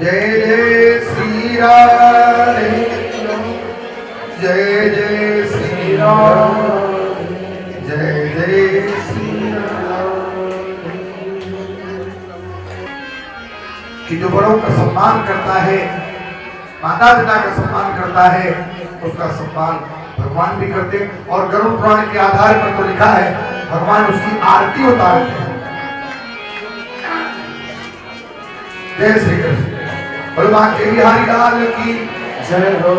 जय जय श्री राधे, जय जय श्री राधे, जय जय श्री राधे। कि जो बड़ों का सम्मान करता है, माता पिता का सम्मान करता है, उसका सम्मान भगवान भी करते हैं। और गरुड़ पुराण के आधार पर तो लिखा है भगवान उसकी आरती उतारते हैं। जय श्री कृष्ण। भगवान के बिहारी लाल की जय हो।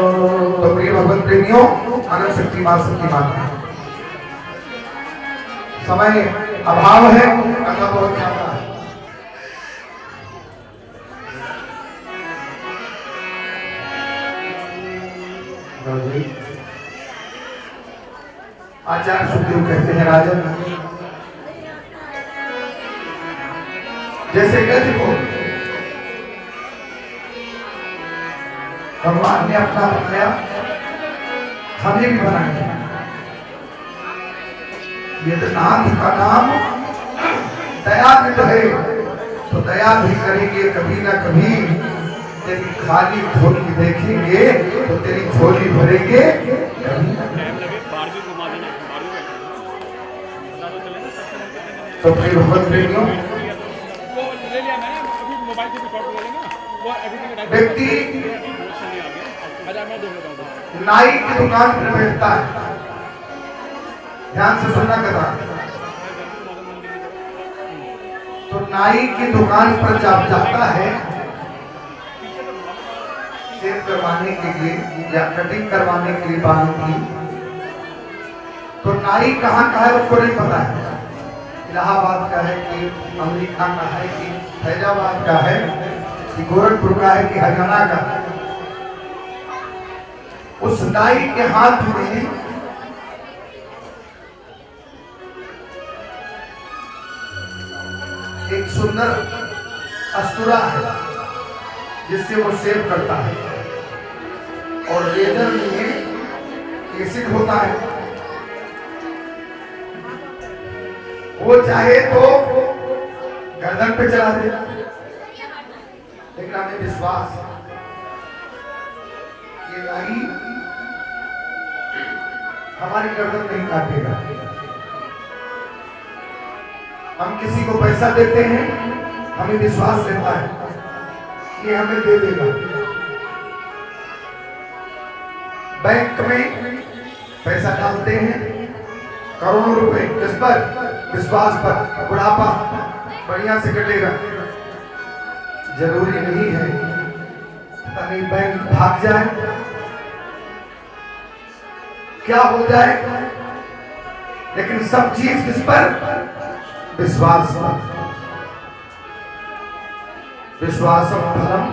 तो प्रिय भगवत प्रेमियों, अनंत शक्ति मां सती माता, समय अभाव है, कथा बहुत ज्यादा है। आचार्य सुखदेव कहते हैं राजन, जैसे गज को भगवान ने अपना बनाया, हमें भी बनाया। वेदनाथ का नाम दयानिध है, तो दया भी करेंगे कभी ना कभी। तेरी खाली झोली देखेंगे तो तेरी झोली भरेंगे कभी ना कभी। तो फिर भगवत प्रेमियों, व्यक्ति नाई की दुकान पर बैठता है, ध्यान से सुनना कथा। तो नाई की दुकान पर जब जाता है शेव करवाने के लिए या कटिंग करवाने के लिए बालों की, तो नाई कहाँ का है उसको नहीं पता है। इलाहाबाद का है कि अमेरिका का है कि फैजाबाद का है कि गोरखपुर का है कि हरियाणा का है। उस नाई के हाथ में एक सुंदर अस्तुरा है जिससे वो सेव करता है, और लेजर में एसिड होता है। वो चाहे तो गर्दन पे चला दे, लेकिन हमें विश्वास कि नाई हमारी गर्दन नहीं काटेगा। हम किसी को पैसा देते हैं, हमें विश्वास रहता है कि हमें दे देगा। बैंक में पैसा डालते हैं करोड़ों रुपए, किस पर? विश्वास पर। बुढ़ापा बढ़िया से कटेगा, जरूरी नहीं है तभी बैंक भाग जाए, क्या हो जाए, लेकिन सब चीज किस पर? विश्वास पर। विश्वासम फलम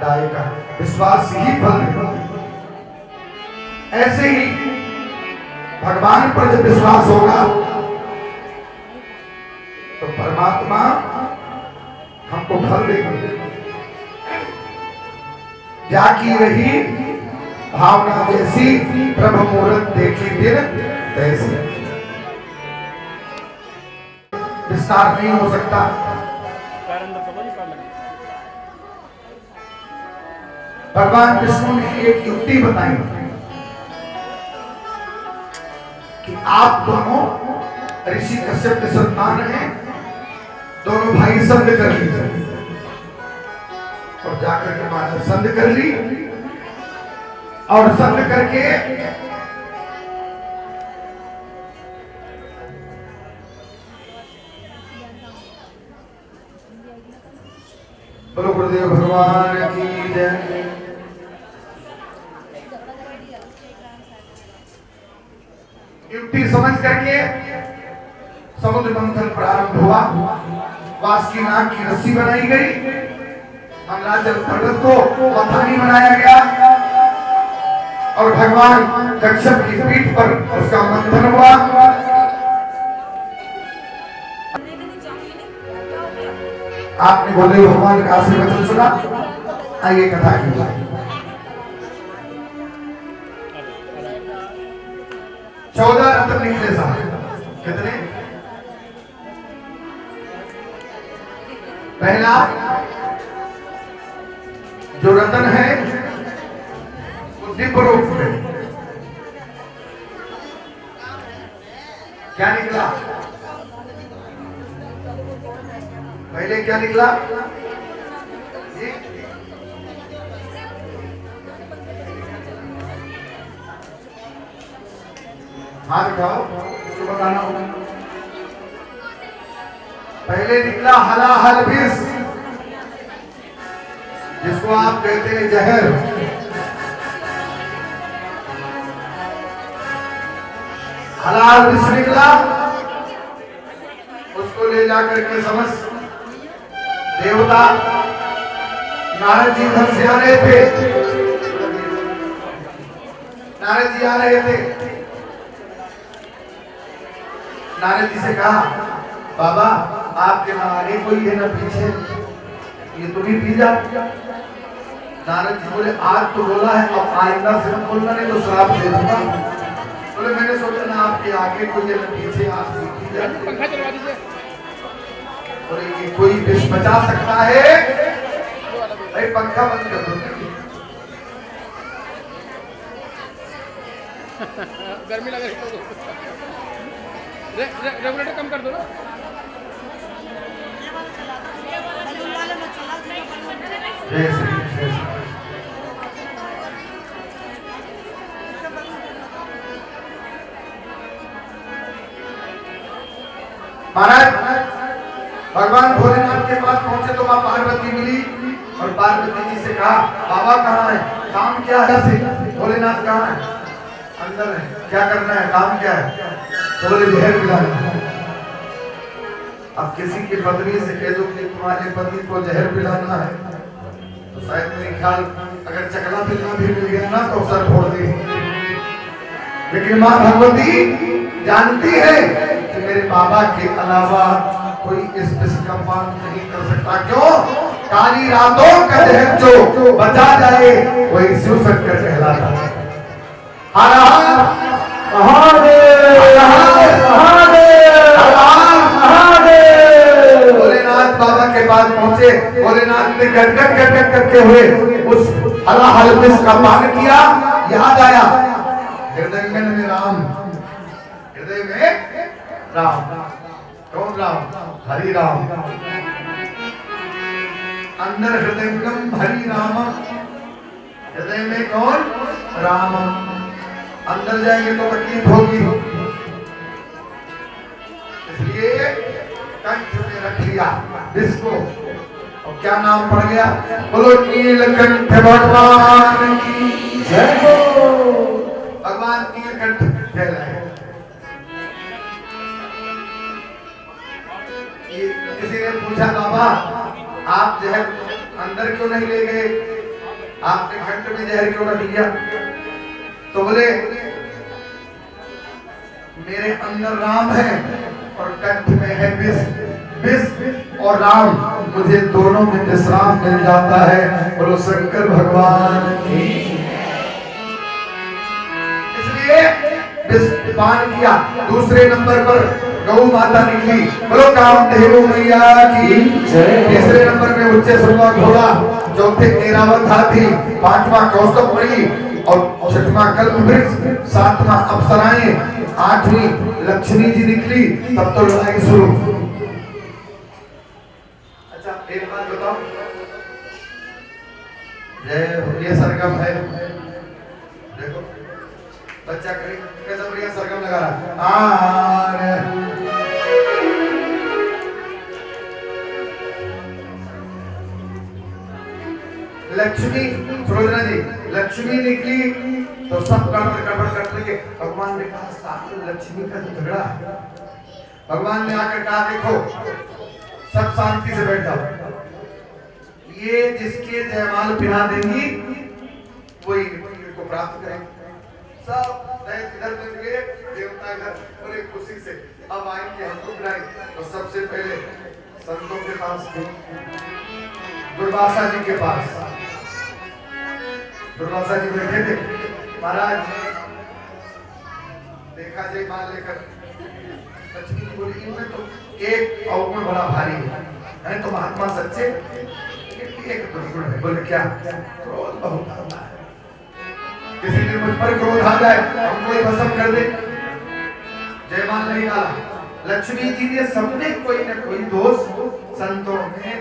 दायका, विश्वास ही फल है। ऐसे ही भगवान पर जब विश्वास होगा तो परमात्मा हमको फल देंगे। जाकी रही भावना जैसी, प्रभु मुहूर्त देखी दिन तैसी। विस्तार नहीं हो सकता। भगवान विष्णु ने एक युक्ति बताई कि आप दोनों ऋषि कश्यप के संतान हैं, दोनों भाई संध कर लीजिए। और जाकर के माता संध कर ली, और संध करके बोलो गुरुदेव भगवान की जय। युक्ति समझ करके समुद्र मंथन प्रारंभ हुआ। वासुकीनाग की रस्सी बनाई गई, मंगलाचल पर्वत को मथानी बनाया गया, और भगवान कश्यप की पीठ पर उसका मंथन हुआ। आपने बोले भगवान का आशीर्वचन सुना। आइए कथा की बात। 14 रत्न निकले साहब। कितने? पहला जो रतन है वो दिव्य रूप में क्या निकला? पहले क्या निकला? हाथ उठाओ, इसको बताना होगा। पहले निकला हलाहल विष, जिसको आप कहते हैं जहर। हलाहल विष निकला, उसको ले जाकर के समस्त देवता नारद जी घर से आ रहे थे। नारद जी आ रहे थे। नारद जी से कहा, बाबा आपके ना आगे कोई है ना पीछे, ये तुम ही पी जाओ। नारद जी बोले, आज तो बोला है, अब आइंदा से मत बोलना, नहीं तो श्राप दे दूंगा। बोले मैंने सोचा ना आपके आगे कोई है ना पीछे, आप पी जाते। पंखा चलवा दीजिए। बोले ये कोई विष बचा सकता है? भाई पंखा बंद कर दो। गर्मी लग रही है, रेगुलेटर कम कर दो ना। महाराज भगवान भोलेनाथ के पास पहुंचे तो वहां पार्वती मिली और पार्वती जी से कहा, बाबा कहाँ है, काम क्या है? भोलेनाथ कहाँ है? अंदर है। क्या करना है, काम क्या है? तो बोले जहर पिलाना। अब किसी की पत्नी से कह दो कि तुम्हारे पति को जहर पिलाना है, तो शायद मेरे ख्याल अगर चकला पिलना भी मिल गया ना तो सर फोड़ दे। लेकिन माँ भगवती जानती है कि मेरे बाबा के अलावा कोई इस विष का पान नहीं कर सकता। क्यों? काली रातों का जहर जो बचा जाए वही शिव शंकर कहलाता है। हर हर महादेव, भोलेनाथ बाबा के पास पहुंचे। भोलेनाथ ने गटगट गटगट करते हुए उस हलाहल विष का पान किया। याद आया हृदय में राम, हृदय में राम। कौन राम? हरि राम। अंदर हृदय में हरि राम, हृदय में कौन? राम। अंदर जाएंगे तो तकलीफ होगी, इसलिए कंठ में रख लिया इसको। और क्या नाम पड़ गया? बोलो नीलकंठ भगवान की जय हो। भगवान नीलकंठ कहलाए। किसी ने पूछा, बाबा आप जहर अंदर क्यों नहीं ले गए, आपने कंठ में जहर क्यों रख लिया? तो बोले मेरे अंदर राम है और कंठ में है विष। विष और राम, मुझे दोनों में विश्राम मिल जाता है। बोलो शंकर भगवान की। इसलिए विष पान किया। दूसरे नंबर पर गौ माता निकली। बोलो कामधेनु मैया की जय। तीसरे नंबर में उच्च सुरवा घोड़ा, चौथे ऐरावत हाथी, पांचवा कौस्तुभ मणि और छठवां कल्प वृक्ष, सातवां अप्सराएं, आठवीं लक्ष्मी जी निकली। तब तो लड़ाई शुरू। अच्छा एक बात बताओ, ये सरगम है, देखो बच्चा कैसा बढ़िया सरगम लगा रहा। लक्ष्मी, सुलोचना जी, लक्ष्मी निकली तो सब गड़बड़ गड़बड़ करने के। भगवान ने कहा साथ में लक्ष्मी का झगड़ा है। भगवान ने आकर कहा देखो सब शांति से बैठ जाओ, ये जिसके जयमाल पिला देंगी वही को प्राप्त करेंगे। सब इधर बन गए, देवता इधर, बड़े खुशी से अब आएंगे हमको बुलाएंगे। तो सबसे पहले संतों के पास थे, दुर्वासा जी के पास। दुर्वासा जी बैठे थे। महाराज देखा जय माल लेकर। लक्ष्मी जी बोली इनमें तो एक अवगुण बड़ा भारी है तो महात्मा सच्चे, एक दुर्गुण है। बोले क्या? क्रोध बहुत आता है। किसी दिन मुझ पर क्रोध आ जाए, हमको ही भस्म कर दे। जयमाल नहीं डाला। लक्ष्मी जी ने सबने कोई न कोई दोष संतों में,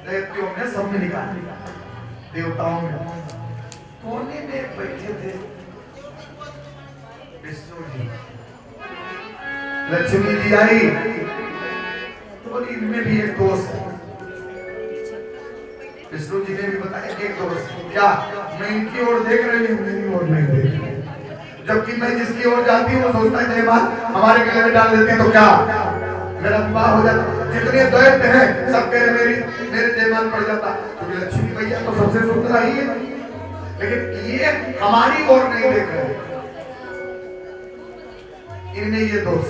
दैत्यों में, सब में निकाल दिया। देवताओं में कोने में बैठे थे विष्णु जी। लक्ष्मी जी आई तो इनमें भी एक दोष है। विष्णु जी ने भी बताया एक दोष। क्या? मैं इनकी ओर देख रही हूँ, मेरी ओर नहीं देख रही। जबकि मैं जिसकी ओर जाती हूँ सोचता है जयमाल हमारे गले में डाल देते हैं तो क्या मेरा विवाह हो जाता। जितने दैत्य हैं सब कह मेरे जयमाल पड़ जाता। क्योंकि लक्ष्मी मैया तो सबसे सुंदर ही है, लेकिन ये हमारी ओर नहीं देख रहे। इनमें ये दोष।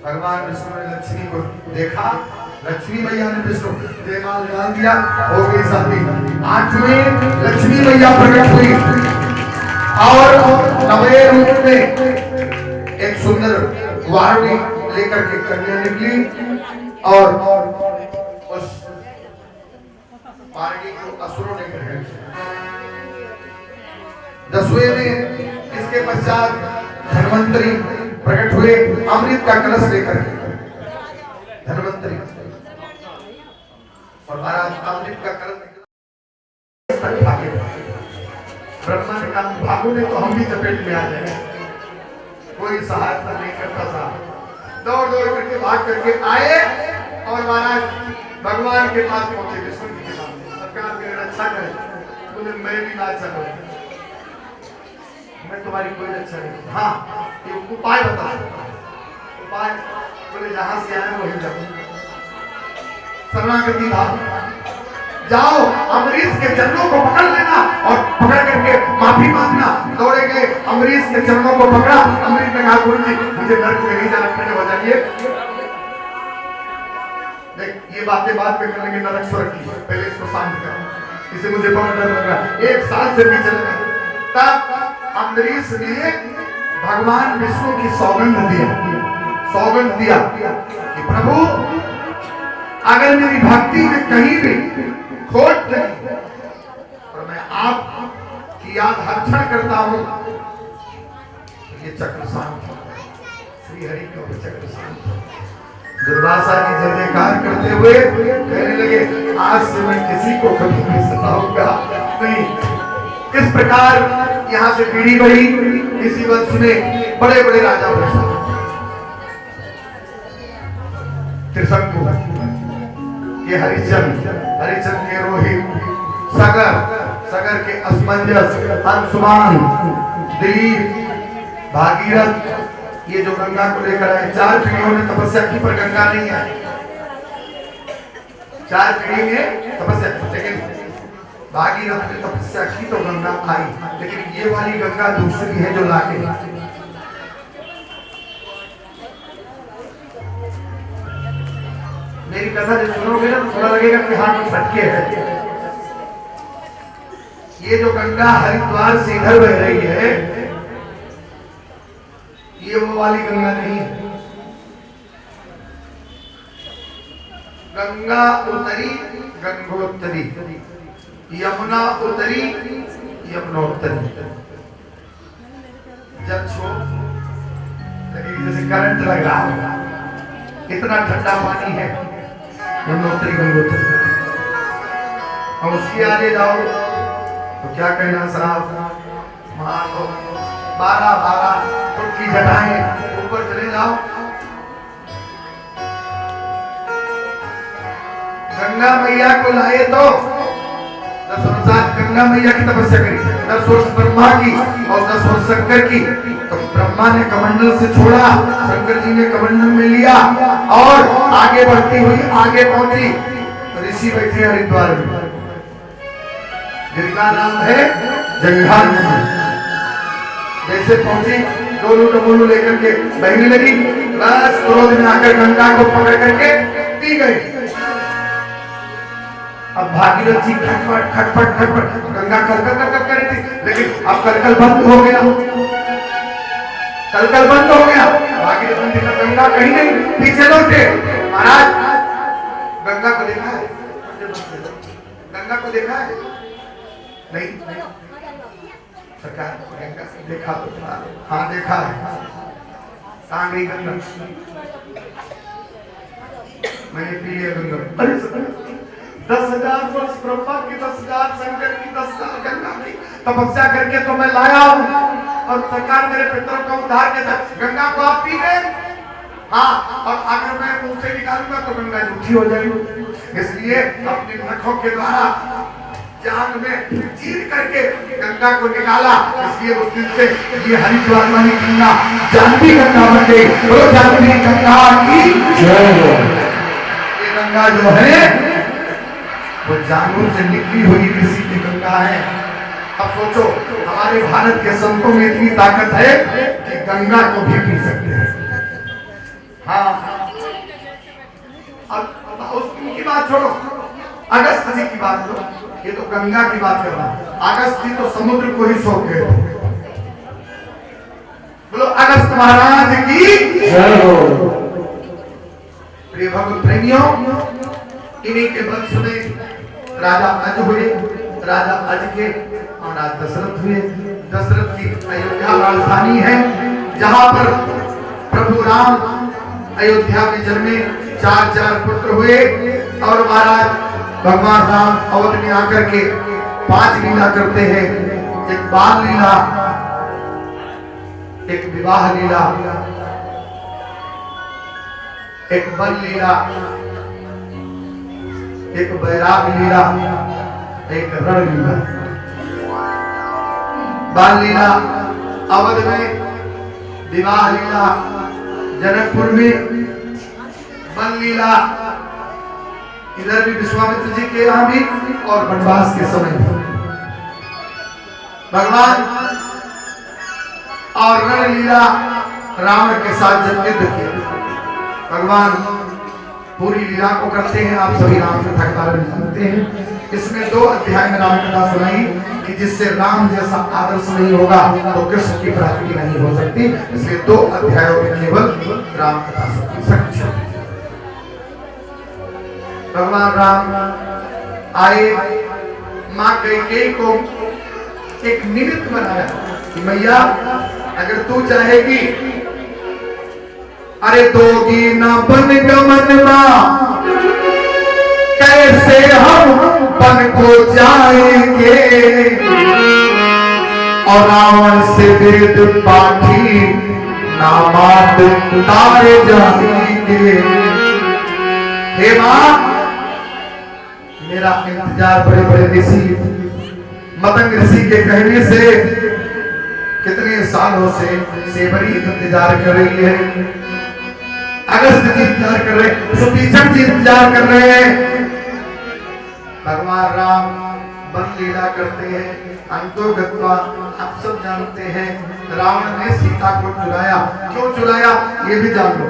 भगवान विष्णु ने लक्ष्मी को देखा, लक्ष्मी मैया ने विष्णु जयमाल डाल दिया, हो गई शादी। आज में लक्ष्मी मैया प्रकट हुई और नवे रूप में एक सुंदर वारुणी लेकर के कन्या निकली और उस वारुणी को असुरों ने ग्रहण किया। 10वें में इसके पश्चात धन्वंतरी प्रकट हुए अमृत का कलश लेकर के। धन्वंतरी और महाराज अमृत का कलश ब्रह्मा ने कहा भागो ने तो हम भी चपेट में आ जाएंगे। कोई सहायता नहीं करता था। दौड़ दौड़ करके भाग करके आए और महाराज भगवान के पास पहुंचे। विष्णु जी के पास सरकार मेरी रक्षा करे। बोले मैं भी ना चलूं, मैं तुम्हारी कोई रक्षा नहीं। हाँ एक उपाय बता। उपाय? बोले जहां से आए वहीं जाओ। शरणागति भाव जाओ, अमरीश के चरणों को पकड़ लेना और पकड़ करके माफी मांगना। दौड़े गए, अमरीश के चरणों को पकड़ा। अमरीश ने कहा गुरु जी मुझे नरक में नहीं जाना, खड़े हो जाइए। देख ये बातें बात में करने की नरक स्वर्ग की, पहले इसको शांत करो। इसे मुझे बहुत डर लग रहा। एक साल से पीछे लगा। तब अमरीश ने भगवान विष्णु की सौगंध दिया कि प्रभु अगर मेरी भक्ति में कहीं भी खोट नहीं और मैं आपकी याद हर क्षण करता हूं तो ये चक्र शांत हो जाए। श्री हरि के ऊपर चक्र शांत हो। दुर्वासा जी जय जयकार करते हुए कहने लगे आज से मैं किसी को कभी नहीं सताऊंगा नहीं। इस प्रकार यहाँ से पीढ़ी बढ़ी। इसी वंश में बड़े बड़े राजा बने। त्रिशंकु के हरिचंद के रोहित, सगर के असमंजस, अंशुमान, दिलीप, भागीरथ, ये जो गंगा को लेकर आए। 4 पीढ़ियों ने तपस्या की पर गंगा नहीं आई। 4 पीढ़ी में तपस्या की, लेकिन भागीरथ ने तपस्या की तो गंगा आई। लेकिन ये वाली गंगा दूसरी है जो लाके मेरी कथा जब सुनोगे ना तो थोड़ा लगेगा कि हाँ कुछ हटके है। ये जो गंगा हरिद्वार से इधर बह रही है ये वो वाली गंगा नहीं है। गंगा उतरी गंगोत्तरी, यमुना उतरी यमुनोत्तरी। जब छो लगे जैसे करंट लग रहा होगा, इतना ठंडा पानी है यमुनोत्तरी गंगोत्तरी। और उसके आगे जाओ तो क्या कहना साहब, वहां तो 12 फुट की जटाएं। ऊपर चले जाओ गंगा मैया को लाए तो 10 वर्ष गंगा मैया की तपस्या करी, 10 वर्ष ब्रह्मा की और 10 वर्ष शंकर की। तो ब्रह्मा ने कमंडल से छोड़ा, शंकर जी ने कमंडल में लिया और आगे बढ़ती हुई आगे पहुंची। ऋषि बैठे हरिद्वार में, जिनका नाम है जंघान। जैसे पहुंची दोनों डमोलू लेकर के बहने लगी। बस क्रोध में आकर गंगा को पकड़ करके पी गई। अब भागीरथ जी खटपट गंगा कलकल कर रही थी, लेकिन अब कलकल बंद हो गया। कलकल बंद हो गया। भागीरथ जी का गंगा कहीं नहीं, पीछे लौटे। महाराज गंगा को देखा है गंगा को देखा है? नहीं सरकार, गंगा देखा तो था। हाँ देखा है। कहाँ गई गंगा? मैंने पी लिया गंगा। अरे 10,000 वर्ष ब्रह्मा की, 10,000 शंकर की, 10,000 गंगा की तपस्या करके तो मैं लाया हूँ, और सरकार मेरे पितरों का उद्धार के साथ गंगा को आप पी गए। हाँ, और अगर मैं मुंह से निकालूंगा तो गंगा झूठी हो जाएगी, इसलिए अपने नखों के द्वारा जान में चीर करके गंगा को निकाला। इसलिए उस दिन से ये हरिद्वार वाली गंगा जानवी गंगा बन गई। वो जानवी गंगा की जय। ये गंगा जो है वो जानवर से निकली हुई किसी की गंगा है। अब सोचो, हमारे भारत के संतों में इतनी ताकत है कि गंगा को भी पी सकते हैं। हाँ, अब उनकी बात छोड़ो, अगस्त जी की बात लो। ये तो गंगा की बात कर रहा है। अगस्त जी तो समुद्र को ही सौंप गए। बोलो अगस्त महाराज की जय हो। प्रिय भक्त प्रेमियों, इन्हीं के वंश में राजा अज हुए, राजा अज के महाराज दशरथ हुए। दशरथ की अयोध्या राजधानी है, जहां पर प्रभु राम अयोध्या में जन्मे। 4 पुत्र हुए, और महाराज भगवान राम अवध में आकर के 5 लीला करते हैं। एक बाल लीला, एक विवाह लीला, एक बल लीला, एक बैराग लीला, एक रण लीला। बाल लीला अवध में, विवाह लीला जनकपुर में, बल लीला इधर भी विश्वामित्र जी के यहाँ भी, और वनवास के समय भगवान, और रण लीला रावण के साथ जब युद्ध किया। भगवान पूरी लीला को करते हैं। आप सभी राम कथा के बारे में जानते हैं। इसमें 2 अध्याय में राम कथा सुनाई कि जिससे राम जैसा आदर्श नहीं होगा तो कृष्ण की प्राप्ति नहीं हो सकती। इसलिए 2 अध्यायों में केवल राम कथा सुनी सकती है। भगवान राम आए, मां कैकेयी को एक निमित्त बनाया कि मैया अगर तू चाहेगी, अरे दोगी ना बन गमन मां, कैसे हम बन को जाएंगे, और रावण से वेद पाठी नामात तारे जाएंगे। हे मां, मेरा इंतजार बड़े बड़े ऋषि, मतंग ऋषि के कहने से कितने सालों से सेवरी इंतजार कर रही है, अगस्त जी इंतजार कर रहे हैं, सुपीछक जी इंतजार कर रहे हैं। भगवान राम बन लीला करते हैं। अंतोगत्वा आप सब जानते हैं, रावण ने सीता को चुराया। क्यों चुराया ये भी जान लो।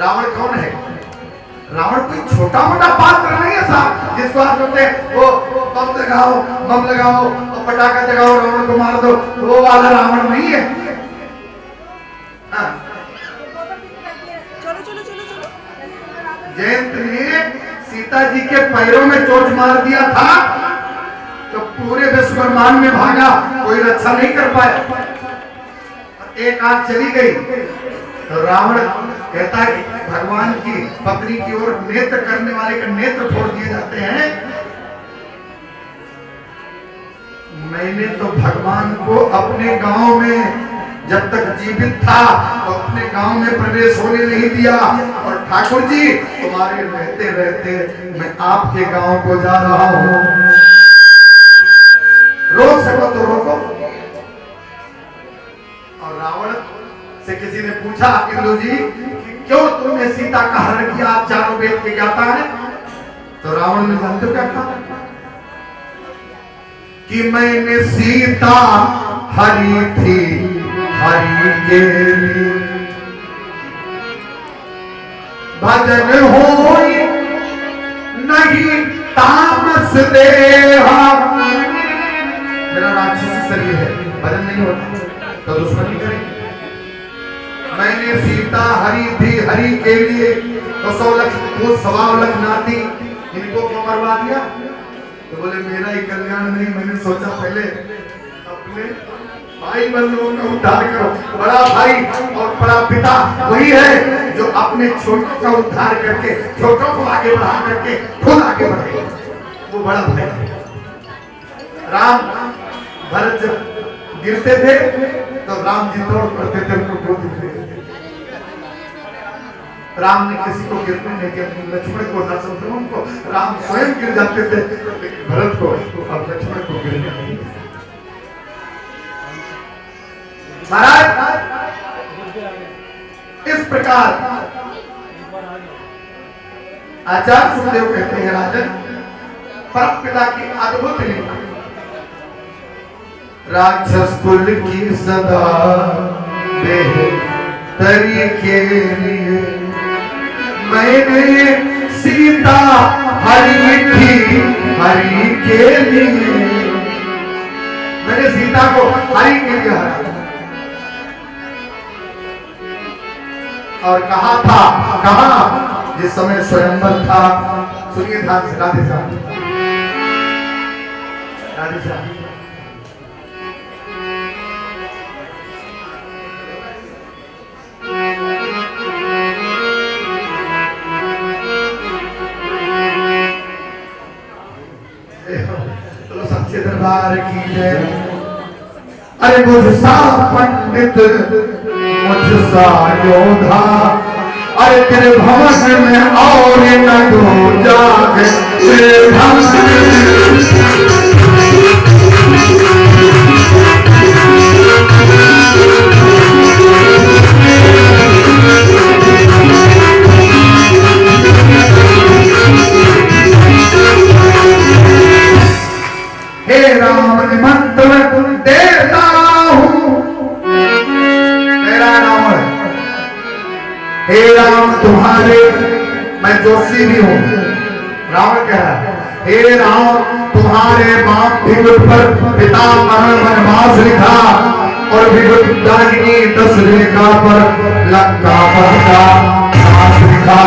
रावण कौन है? रावण कोई छोटा मोटा पात्र नहीं है साहब, जिसको आप कहते हैं वो बम लगाओ और पटाखा जगाओ, रावण को मार दो, वो वाला रावण नहीं है। जयंत ने सीता जी के पैरों में चोट मार दिया था तो पूरे विश्व ब्रह्मांड में भागा, कोई रक्षा नहीं कर पाया। एक आंख चली गई तो रावण कहता है भगवान की पत्नी की ओर नेत्र करने वाले का नेत्र फोड़ दिए जाते हैं। मैंने तो भगवान को अपने गांव में जब तक जीवित था तो अपने गांव में प्रवेश होने नहीं दिया, और ठाकुर जी तुम्हारे रहते रहते मैं आपके गांव को जा रहा हूं, रोक सको तो रोको। और रावण से किसी ने पूछा इंद्र जी क्यों तुमने सीता का हरण किया, आप चारों वेद के ज्ञाता हैं? तो रावण ने जानते क्या कहा कि मैंने सीता हरी थी हरि के लिए, भजन होई नहीं तामस देहा। मेरा राक्षसी शरीर है, भजन नहीं होता तो दुश्मनी करेंगे। मैंने सीता हरी थी हरि के लिए, तो 100 लाख वो 1.25 लाख नाती इनको क्यों मरवा दिया? तो बोले मेरा ही कल्याण नहीं, मैंने सोचा पहले अपने भाई बंधुओं का उद्धार करो। बड़ा भाई और बड़ा पिता वही है जो अपने छोटों का उद्धार करके, छोटों को आगे बढ़ा करके खुद आगे बढ़े, वो बड़ा भाई। राम भरत जब गिरते थे तो राम जी दौड़ पड़ते थे उनको गोद में। राम ने किसी को गिरने नहीं दिया, लक्ष्मण को न शत्रुघ्न को, राम स्वयं गिर जाते थे लेकिन भरत को और लक्ष्मण को गिरने नहीं दिया। महाराज इस प्रकार आचार्य सुखदेव कहते हैं राजन परम पिता की अद्भुत लीला। राक्षस कुल की सदा बेहतरी के लिए मैंने सीता हरी थी, हरी के लिए मैंने सीता को हरी के लिए हरा। और कहा था, कहा जिस समय स्वयंवर था, सुनिए ध्यान से राधे साहब, राधे साहब तो सच्चे दरबार की जय। अरे मुझसा पंडित, मुझसा योधा, अरे तेरे भवन में और न दो जागे तेरे हे राम निमंत्रण देता हूँ, तेरा नाम है। हे राम तुम्हारे, मैं जोशी भी हूँ, रावण कह रहा है, हे राम तुम्हारे बाप विगुट पर पिता मरण वनवास लिखा और विगुट दागिनी 10 रेखा पर लंका पर का नाश लिखा।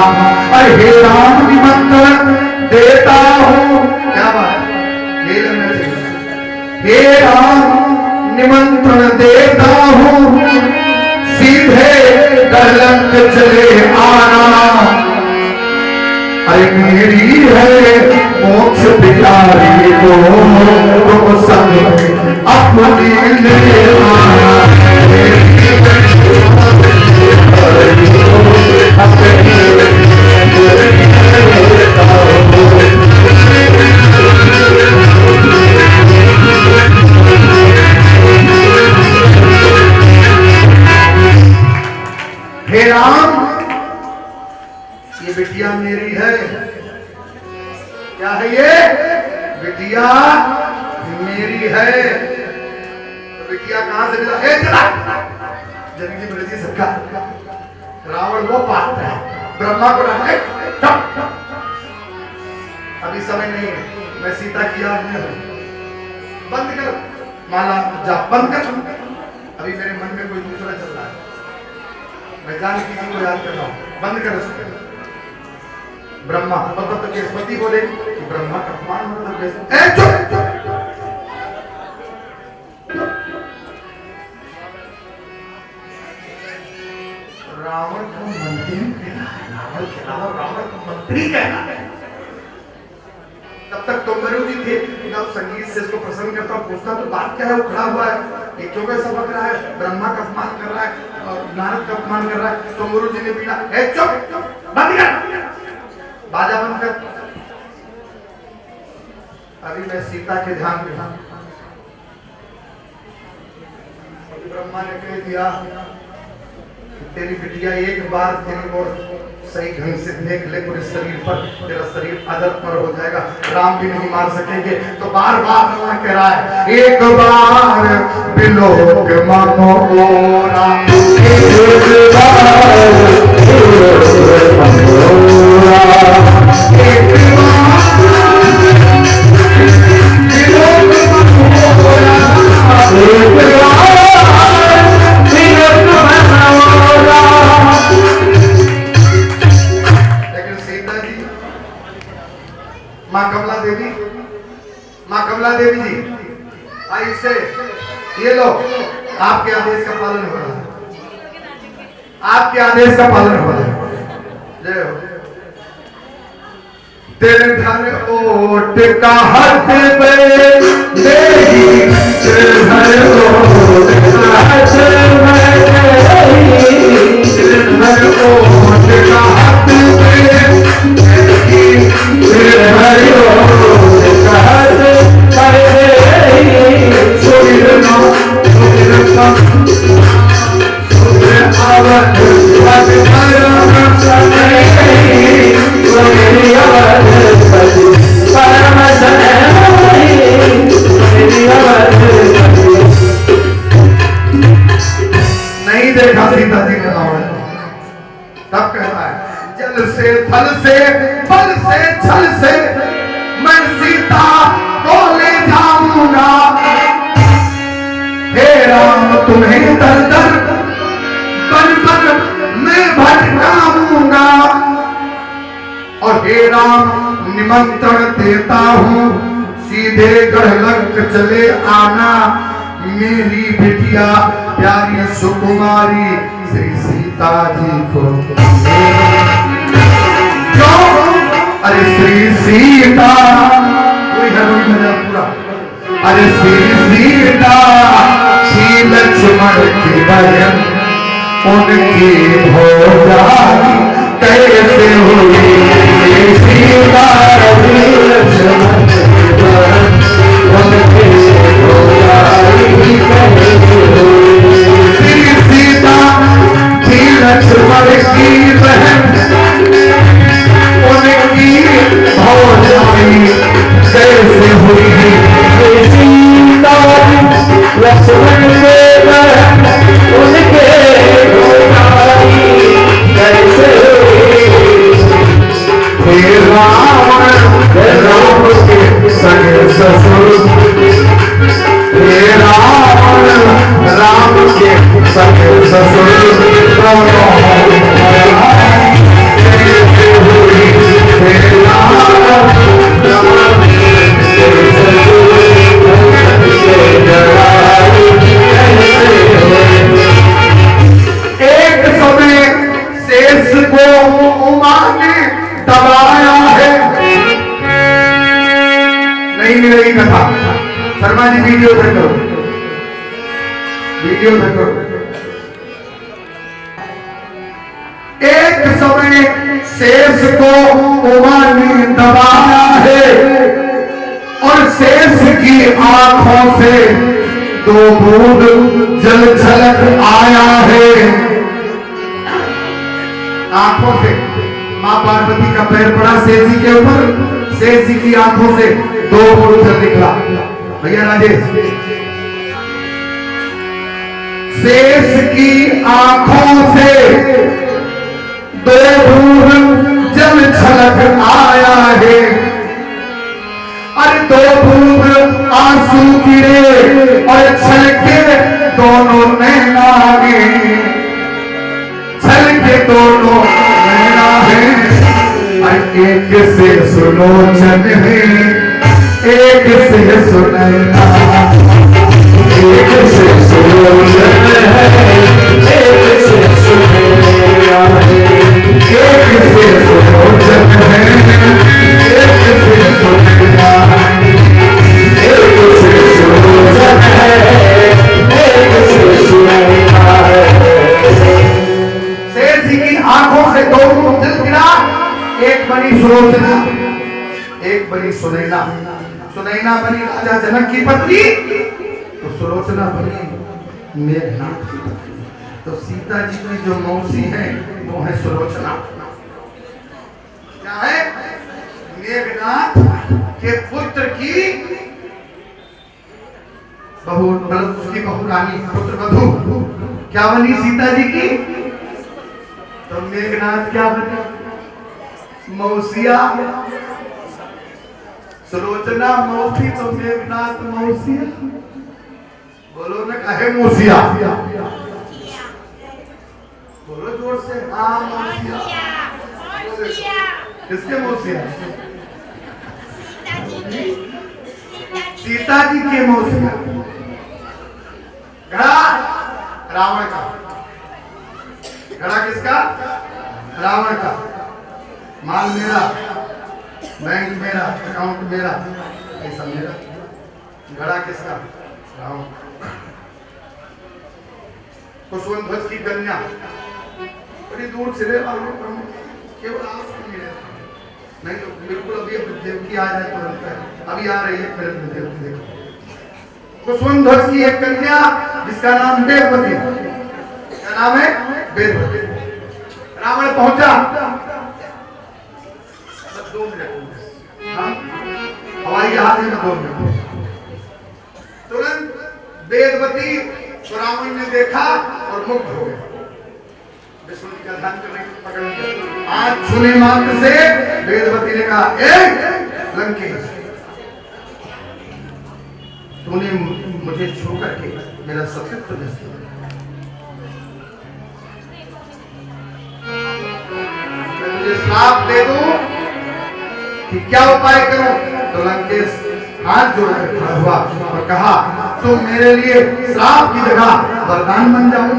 अरे हे राम निमंत्रण देता हूँ, क्या बात है, ये लगना चाहिए। हे राम निमंत्रण देता हूँ, सीधे कलंक चले आना। अरे मेरी है मोक्ष पितारी को तुम संग अपनी ले आना। हे राम ये बिटिया मेरी है। क्या है ये? बिटिया मेरी है। तो बिटिया कहां से मिला? चला जनकी मृजी सरकार, रावण वो पात्र है, ब्रह्मा को डाला। अभी समय नहीं है, मैं सीता की याद में हूं। बंद कर माला, जा बंद कर। अभी मेरे मन में कोई दूसरा चल रहा है, मैं जानकी जी को याद कर रहा हूं। बंद कर उसको। ब्रह्मा मतलब तो बृहस्पति बोले कि ब्रह्मा का अपमान मतलब रावण को मंत्री कहना है, रावण को मंत्री कहना है। तब तक तो गुरु जी थे, जब संगीत से इसको प्रसन्न करता हूँ, पूछता तो बात क्या है, वो खड़ा हुआ है, ये क्यों कैसा बक रहा है, ब्रह्मा का अपमान कर रहा है और नारद का अपमान कर रहा है। तो गुरु जी ने पीड़ा, चुप बंद कर, बाजा बंद कर। अभी मैं सीता के ध्यान में था। ब्रह्मा ने कह दिया तेरी बिटिया एक बार तेरी ओर सही ढंग से देख ले, पूरे शरीर पर तेरा शरीर अदर पर हो जाएगा, राम भी नहीं मार सकेंगे। तो बार बार अल्लाह कह रहा है, एक बार बिलोक मनोरा, एक बार माँ कमला देवी जी ऐसे ये लो, आपके आदेश का पालन हो रहा है, आपके आदेश का पालन हो रहा है। जय हो। तेरे धन ओट का हाथ पे तेरी धन ओट का हाथ में तेरे धन ओट का हाथ पे तेरी धन ओट का हाथ नहीं देखा सीता जी का रावण, तब कहता है जल से थल से बल से छल से मैं सीता को ले जाऊंगा। हे राम तुम्हें दर दर बन बन मैं भटकाऊंगा। और हे राम निमंत्रण देता हूँ सीधे गढ़लंक चले आना। मेरी बिटिया प्यारी सुकुमारी श्री सीता जी को। क्यों? अरे श्री सीता कोई पूरा, अरे श्री सीता श्री लक्ष्मण की बहन उनकी भौजाई कैसे हुई। सीता श्री लक्ष्मण की बहन उनकी भौजाई कैसे हुई। श्री सीता श्री लक्ष्मण की बहन उनकी भौजाई कैसे हुई। सीता लक्ष्मण के बहन उनके भौजाई कैसे हुई। हे रावण राम के सगे ससुर, हे रावण राम के सगे ससुर कैसे हुई। हे रावण राम के एक समय शेष को उमा ने दबाया है। नहीं मिल रही कथा। शर्मा जी वीडियो देखो, वीडियो देखो। एक समय शेष को उमा ने दबाया है और शेष की आंखों से दो बूंद जल छलक आया है। आंखों से मां पार्वती का पैर पड़ा शेष जी के ऊपर, शेष जी की आंखों से दो बूंद जल निकला। भैया राजेश, शेष की आंखों से दो बूंद जल छलक आया है। अरे दो बूंद आंसू गिरे और छलके दोनों नैना गे, छलके दोनों नैना है। एक से सुलोचन है, एक से सुनैना, एक से सुलोचन है, एक से सुनैना है। एक से सुलोचन है, एक से सुनैना है, एक से सुलोचन है, एक से सुनैना है। शेष जी की आंखों से दो बूंद जल गिरा। एक बनी सुलोचना, एक बनी सुनैना। सुनैना बनी राजा जनक की पत्नी, तो सुलोचना बनी मेघनाथ की पत्नी। तो सीता जी की जो मौसी है वो है सुलोचना। क्या है? मेघनाथ के पुत्र की बहू, उसकी बहू रानी, पुत्र वधू क्या बनी सीता जी की? तो मेघनाथ क्या बनी? मौसिया। सुलोचना मौसी तो मेघनाथ मौसिया। बोलो ना, काहे मौसिया? बोलो जोर से। हाँ मौसिया। किसके मौसिया? सीता जी के मौसी का घड़ा रावण का, घड़ा किसका? रावण का। माल मेरा, बैंक मेरा, अकाउंट मेरा, पैसा मेरा। घड़ा किसका? रावण। कुशवंत ध्वज की कन्या बड़ी दूर से ले केवल आप नहीं तो बिल्कुल अभी देवकी आ जाए तुरंत, अभी आ रही है मेरे देवकी। देखो कुशवंत ध्वज की एक कन्या जिसका नाम वेदवती। क्या नाम है? वेदवती। रावण पहुंचा 2 मिनट, हवाई जहाज में 2 मिनट। तुरंत वेदवती को रावण ने देखा और मुक्त हो गया। विष्णु जी का ध्यान करने पकड़ आज छूने मात्र से वेदवती ने कहा, लंकेश तूने मुझे छू करके मेरा सत्य नष्ट किया, मैं तुझे श्राप दे दूं कि क्या उपाय करूं? तो लंकेश हाथ जोड़कर खड़ा हुआ और कहा, तुम मेरे लिए श्राप की जगह वरदान बन जाओ।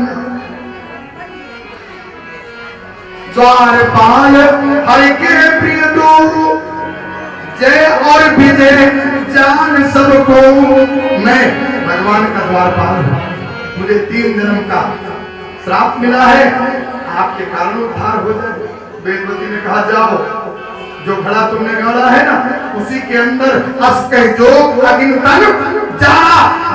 द्वारपाल हरि के प्रिय दो, जय और विजय जान सबको। मैं भगवान का द्वारपाल हूं, मुझे 3 जन्म का श्राप मिला है, आपके कारण उद्धार हो जाए। वेदवती ने कहा, जाओ, जो घड़ा तुमने गाड़ा है ना, उसी के अंदर अस्कय जोग अग्नि तन जा।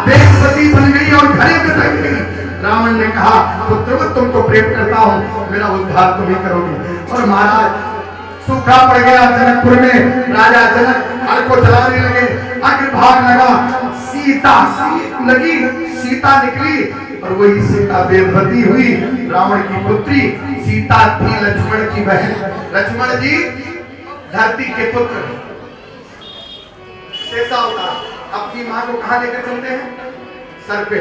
वेदवती बन गई और घड़े में बैठ गई। रावण ने कहा, पुत्र तुमको प्रेम करता हूं, मेरा उद्धार तुम ही करोगे। और महाराज सूखा पड़ गया जनकपुर में। राजा जनक हर को जलाने लगे, अग्निभाग लगा, सीता लगी, सीता निकली और वही सीता वेदवती हुई, रावण की पुत्री। सीता थी लक्ष्मण की बहन। लक्ष्मण जी धरती के पुत्र। शेषावतार अपनी मां को कहां लेकर चलते हैं? सर पे।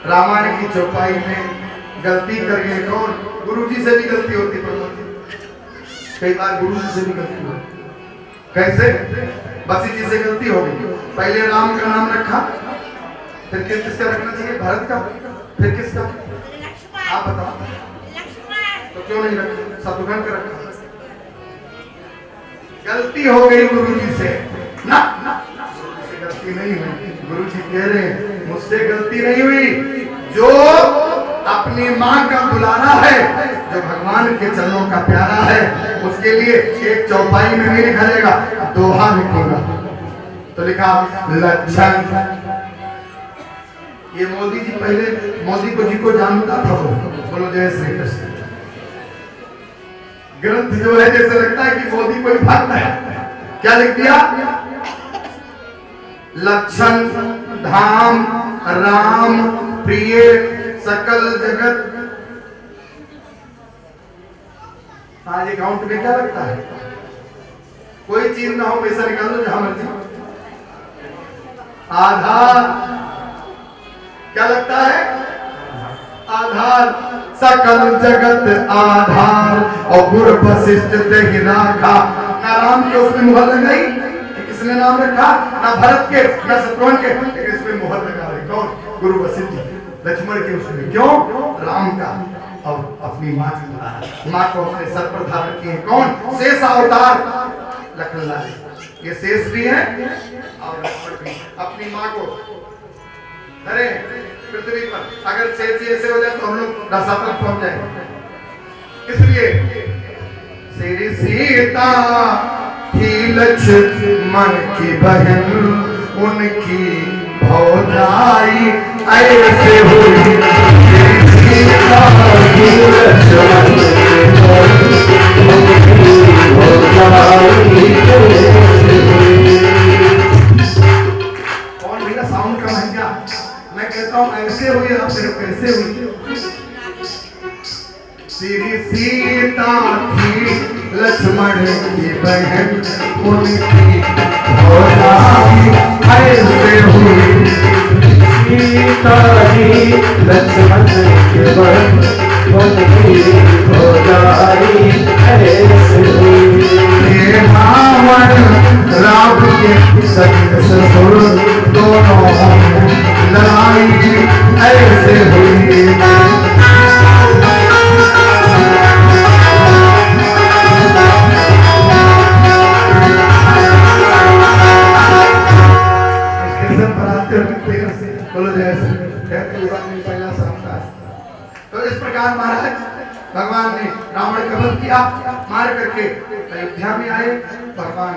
रामायण की चौपाई में गलती कर गए कौन? गुरुजी से भी गलती होती है, कई बार गुरुजी से भी गलती होती। कैसे? बसी जी से गलती हो गई। पहले राम का नाम रखा, फिर किसका रखना चाहिए? भरत का, फिर किसका? आप बताओ। तो क्यों नहीं रखा? शत्रुघ्न का रखा। गलती हो गई गुरुजी से ना, गुरुजी से गलती नहीं हुई। गुरुजी कह रहे हैं मुझसे गलती नहीं हुई। जो अपनी मां का दुलारा है, जो भगवान के चरणों का प्यारा है, उसके लिए एक चौपाई में नहीं लिखा जाएगा, दोहा लिखूंगा। तो लिखा लक्षण। ये मोदी जी पहले मोदी को जी को जानता था वो। बोलो जय श्री कृष्ण। ग्रंथ जो है जैसे लगता है कि मोदी कोई भक्त है। क्या लिख दिया? लक्षण धाम राम प्रिय सकल जगत। आज अकाउंट में क्या लगता है? कोई चीज ना हो, पैसा निकाल लो जहां मर्जी। आधार क्या लगता है? आधार। सकल जगत आधार और गुरु वशिष्ठ दे राखा। ना राम के उसमें मुहर लगाई, किसने नाम रखा? ना भरत के, ना शत्रुघ्न के, लेकिन इसमें मुहर लगा रहे कौन? गुरु वशिष्ठ जी। लक्ष्मण के उसमें क्यों? राम का और अपनी मां की, मां को अपने सर पर धारण किए कौन? शेष अवतार लखनलाल। ये शेष भी है और लक्ष्मण भी। अपनी मां को धरे पृथ्वी पर। अगर शेष जी ऐसे हो जाए तो हम लोग रसातल पहुंच जाएंगे। इसलिए श्री सीता थी लक्ष्मण की बहन, उनकी भौजाई ऐसे हुई। सीता थी लक्ष्मण की बहन, उनकी भौजाई। कौन भैया साउंड कम है क्या? मैं कहता हूँ ऐसे हुई, आप सिर्फ कैसे हुई? श्री सीता थी लक्ष्मण की बहन, उनकी भौजाई ऐसे हुई। सीता थी लक्ष्मण की बहन, उनकी भौजाई ऐसे हुई। रावण राम के सत्य ससुर दोनों लड़ाई ऐसे हुई। स्टेशन पर आते हुए बोलो जैसे पहला सामना। तो इस प्रकार महाराज भगवान ने रावण का वध किया, मार करके अयोध्या में आए। भगवान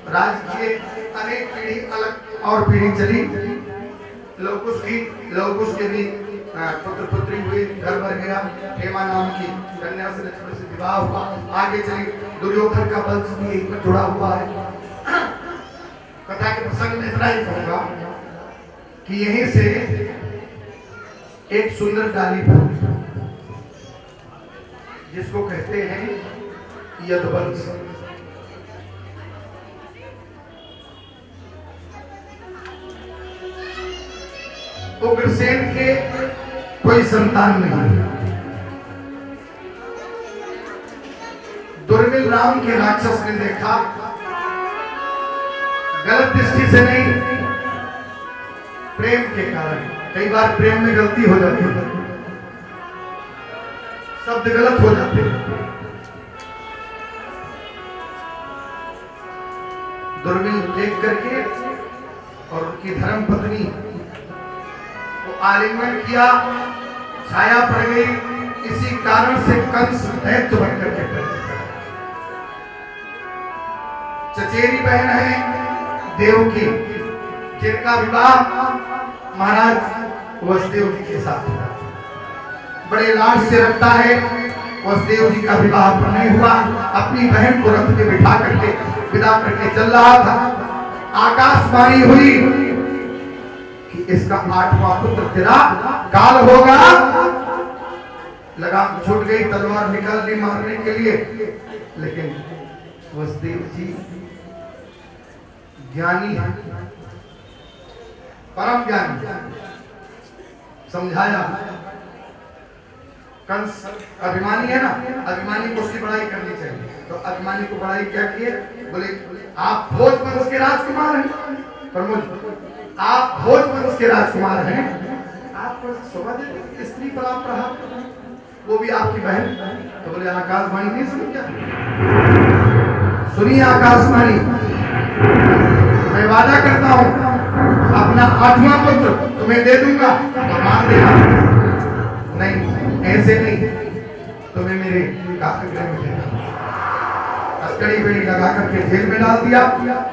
राज किए, अनेक पीढ़ी अलग और पीढ़ी चली। लवकुश के भी पुत्र पुत्री हुए, घर भर गया। हेमा नाम की कन्या से लक्ष्मण से विवाह हुआ। आगे चली दुर्योधन का वंश भी एक में जुड़ा हुआ है। कथा के प्रसंग में इतना ही कहूंगा कि यहीं से एक सुंदर डाली पर जिसको कहते हैं यदुवंश, उग्रसेन के कोई संतान नहीं। दुर्मिल राम के राक्षस ने देखा, गलत दृष्टि से नहीं, प्रेम के कारण। कई बार प्रेम में गलती हो जाती है, शब्द गलत हो जाते हैं। दुर्मिल देख करके और उनकी धर्म पत्नी को आलिंगन किया, छाया पड़ गई। इसी कारण से कंस दैत्य बन करके चचेरी बहन है देवकी, जिनका विवाह महाराज वसुदेव जी के साथ हुआ। बड़े लाड से रखता है। वसुदेव जी का विवाह नहीं हुआ। अपनी बहन को रथ में बिठा करके विदा करके चल रहा था। आकाशवाणी हुई कि इसका 8वां पुत्र तेरा काल होगा। लगाम छूट गई, तलवार निकाल ली मारने के लिए, लेकिन वसुदेव जी ज्ञानी है, परम ज्ञानी, समझाया। कंस अभिमानी है ना, अभिमानी को उसकी बड़ाई करनी चाहिए। तो अभिमानी को बड़ाई क्या किए? बोले आप भोज वंश के राजकुमार हैं, प्रमोद आप भोज वंश के राजकुमार हैं, आप शोभा देते स्त्री पर आप प्रहार, वो भी आपकी बहन। तो बोले आकाशवाणी नहीं सुनी क्या? सुनिए आकाशवाणी, मैं वादा करता हूं अपना 8वां पुत्र तुम्हें दे दूंगा तो मान देना। नहीं, ऐसे नहीं, तुम्हें मेरे कारागृह में देना। अस्कड़ी बेड़ी लगा करके जेल में डाल दिया।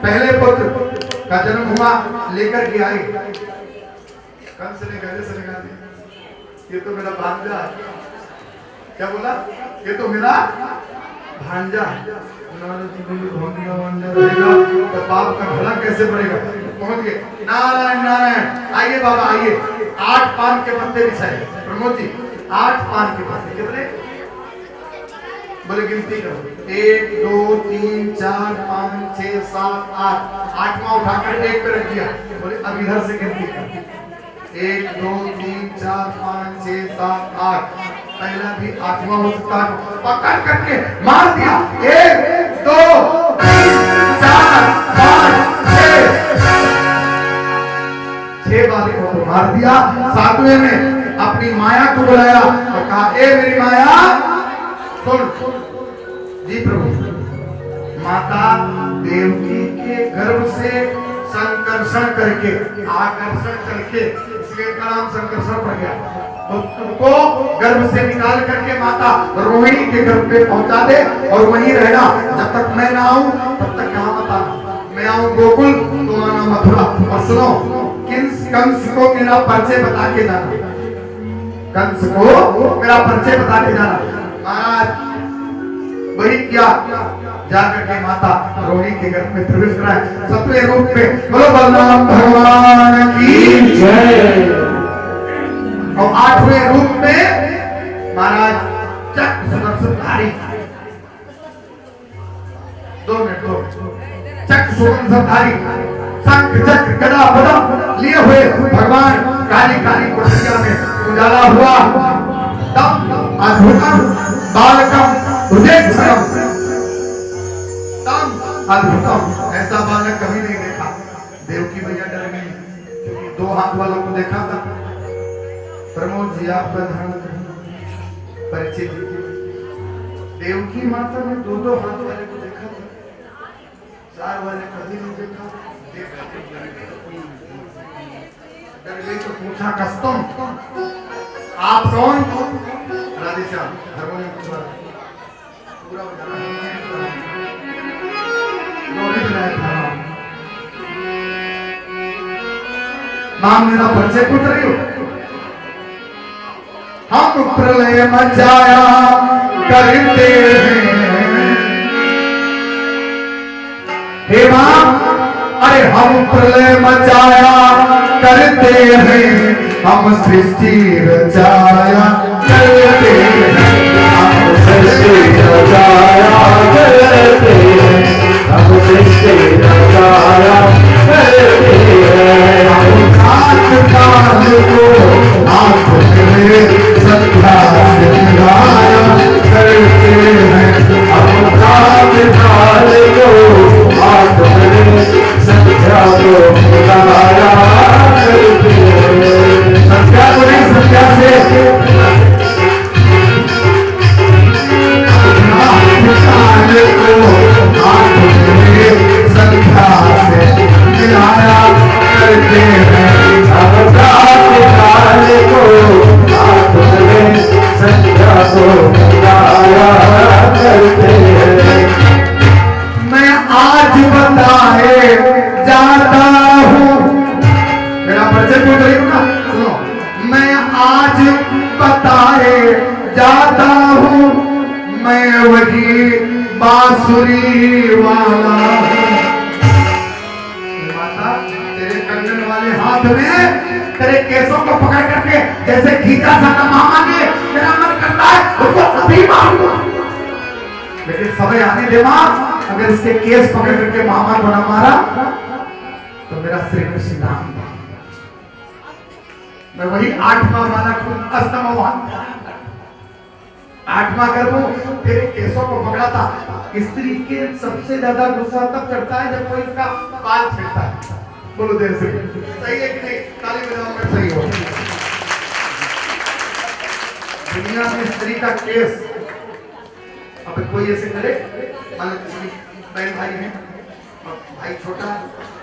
पहले पुत्र का जन्म हुआ, लेकर के आए। कंस ने गले से लगा दिया, ये तो मेरा भांजा है। क्या बोला? ये तो मेरा भांजा है। तो बाप का भला कैसे बढ़ेगा? पहुंच गए। नारायण नारायण, आइए बाबा आइए। 8 पान के पत्ते बिछाए। प्रमोद जी 8 पान के पत्ते कितने? बोले गिनती करो, 1 2 3 4 5 6 7 8। 8वां उठाकर एक पे रख दिया। बोले अब इधर से गिनती करो, 1 2 3 4 5 6 7 8। पहला भी 8वां हो सकता है। पकड़ करके मार दिया। 1 2 3 4 5 6 बार को मार दिया। 7वें में अपनी माया को बुलाया और कहा, ए मेरी माया सुन। जी प्रभु। माता देवकी के गर्भ से संकर्षण करके, आकर्षण करके, इसलिए का नाम संकर्षण पड़ गया। उसको गर्भ से निकाल करके माता रोहिणी के गर्भ पे पहुंचा दे और वहीं रहना जब तक मैं ना आऊं, तब तक यहाँ मत आना। मैं आऊं गोकुल, तुम आना मथुरा। और सुनो, कंस को मेरा परिचय बता के जाना। कंस को मेरा परिचय बता के जाना। महाराज वही क्या, जाकर के माता रोहिणी के गर्भ में प्रवेश कराए। 7वें रूप में बोलो बलराम भगवान की जय। और 8वें रूप में महाराज चक्र सुदर्शनधारी। 2 मिनट चक्र सुदर्शनधारी, शंख चक्र गदा पद्म लिए हुए भगवान काली काली कुटिया में उजाला हुआ। तब अद्भुतम बालकम उदेक्षणम, तब अद्भुतम, ऐसा बालक कभी नहीं देखा। देवकी दो हाथ वालों को देखा था। प्रमोद जी आप परिचित देवकी माता ने दो हाथ वाले को देखा था, 4 वाले कभी नहीं देखा। डर गई तो पूछा कस्तम आप कौन? राधेश्याम हारमोनियम पूरा बजाना नाम मेरा परिचय पूछ रही हो। हम प्रलय मचाया करते हैं हे मां, अरे हम प्रलय मचाया करते हैं, हम सृष्टि रचाया करते हैं, हम सृष्टि रचाया करते हैं, हम सृष्टि रचाया करते हैं, हम काल को आंख में संध्या से मिलाया करते हैं, हम काल को आंख में संध्या को मिलाया करते हैं। संध्या को नहीं, संध्या से काल को आंख में संध्या से मिलाया करते हैं, हम काल को आंख में संध्या को मिलाया करते हैं। मैं आज बताए जाता हूँ, मेरा परिचय बोल रही हूँ ना, सुनो। मैं आज बताए जाता हूँ, मैं वही बांसुरी वाला हूँ। माता तेरे कंगन वाले हाथ में तेरे केसों को पकड़ करके जैसे खींचा था ना मामा ने, मेरा मन करता है उसको अभी मारूंगा, लेकिन समय आने दे मां, अगर इसके केस पकड़ करके मामा को न मारा तो मेरा श्री कृष्ण नाम, मैं वही 8वां बालक हूं, अष्टमवान 8वां गर्भ तेरे केसों को पकड़ा था। स्त्री के सबसे ज्यादा गुस्सा तब चढ़ता है जब कोई इसका बाल छीलता है। बोलो देर से सही है कि नहीं? ताली बजाओ मैं सही हो। दुनिया में स्त्री का केस अब कोई ऐसे करे, मान लो किसी बहन भाई है, भाई छोटा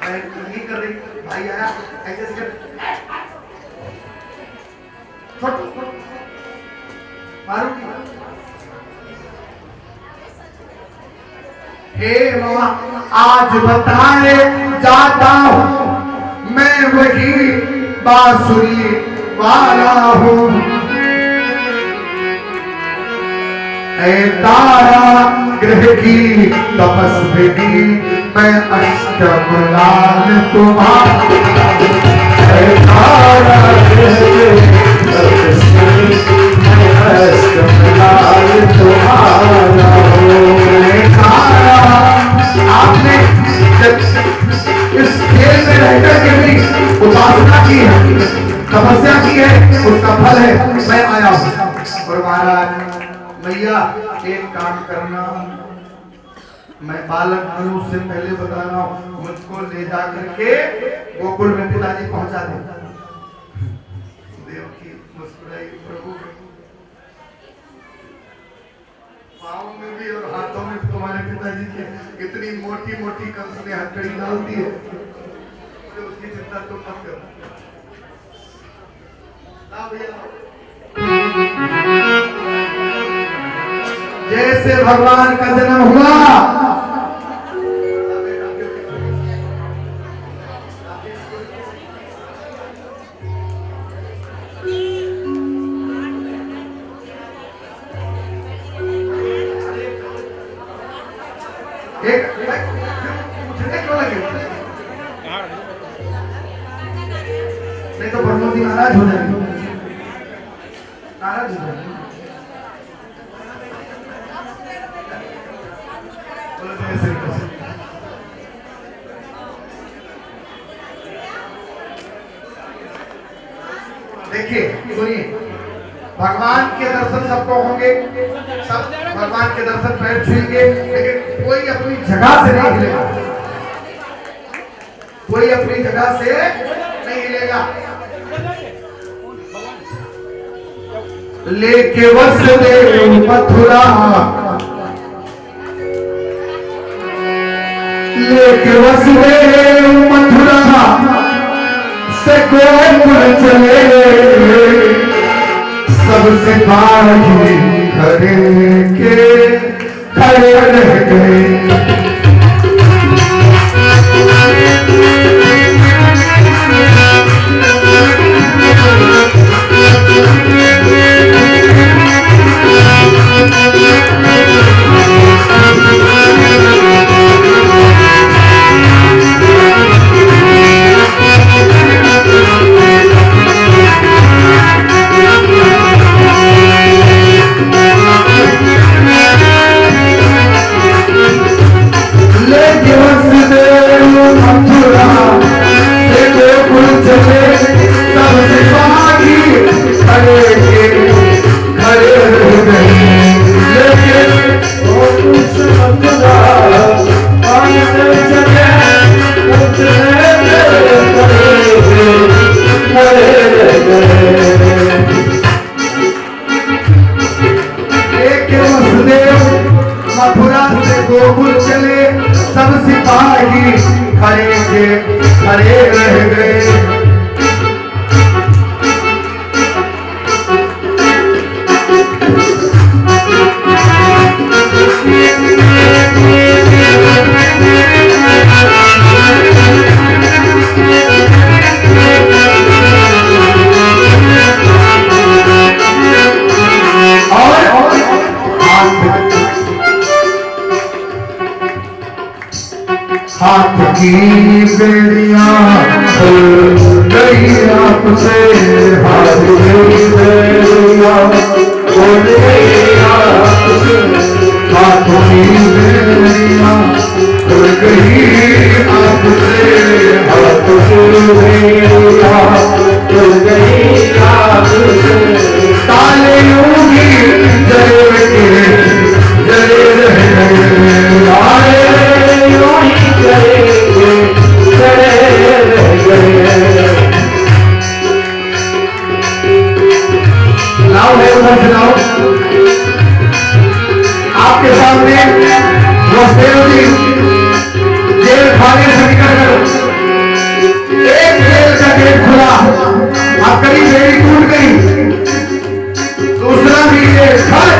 बहन नहीं कर रही, भाई आया ऐसे कर हे मां, आज बताए जाता हूँ, मैं वही बांसुरी वाला हूँ। ऐ तारा ग्रह की तपस्विनी, मैं अष्टमलाल तुम्हारा। ऐ तारा ग्रह की तपस्विनी, मैं अष्टमलाल तुम्हारा हूँ। ऐ तारा, आपने इस खेल में रहकर के भी उपासना की है, तपस्या की है, उसका फल है मैं आया हूँ। और महाराज भैया एक काम करना, मैं बालक मनु से पहले बता रहा हूँ, मुझको ले जा करके गोकुल में पिताजी पहुंचा दे। देवकी मुस्कुराई, प्रभु पाँव में भी और हाथों में तुम्हारे पिताजी के इतनी मोटी मोटी कंस ने हथकड़ी डाल दी है, तो उसकी चिंता तुम मत करो। जैसे भगवान का जन्म हुआ, नहीं तो प्रमोद जी नाराज हो जाएंगे, नाराज हो जाएंगे। देखिए सुनिए, भगवान के दर्शन सबको होंगे, सब भगवान के दर्शन पैर छुएंगे, लेकिन कोई अपनी जगह से नहीं हिलेगा, कोई अपनी जगह से नहीं हिलेगा। लेके वसुदेव मथुरा, लेके वसुदेव मथुरा से गोकुल चले, सब सिपाही खड़े के खड़े रह गए। मथुरा से गोकुल चले, सब सिपाही खड़े के खड़े रह गए। हाथ की बेड़ियां खुल गई आपसे, हाथ की बेड़ियां खुल गई आपसे, हाथों की बेड़ियां खुल गई आपसे, हाथों की बेड़ियां खुल गई आपसे। ताले यूं ही जले के जले रह गए, ताले यूं ही आपके सामने वसुदेव जी जेल खाने से निकलकर एक जेल का गेट खुला, अब कड़ी बेड़ी टूट गई, दूसरा भी गेट खड़,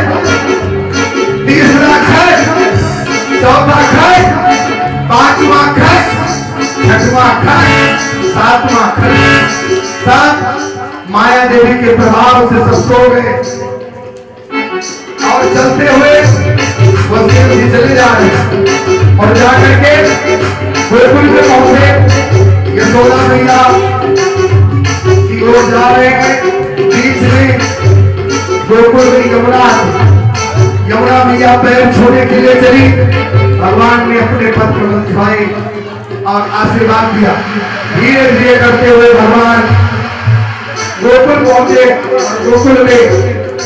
तीसरा खड़, चौथा खड़, पांचवा खड़, छठवा खड़, सातवां खड़। सात माया देवी के प्रभाव से सब सो गए और चलते हुए वसुदेव जी चले जा रहे और जाकर के गोकुल में पहुंचे। यशोदा मैया की ओर जा रहे हैं, बीच में गोकुल में यमुना मैया पैर छूने के लिए चली। भगवान ने अपने पद को बंधवाए और आशीर्वाद दिया। धीरे धीरे करते हुए भगवान गोकुल पहुंचे और गोकुल में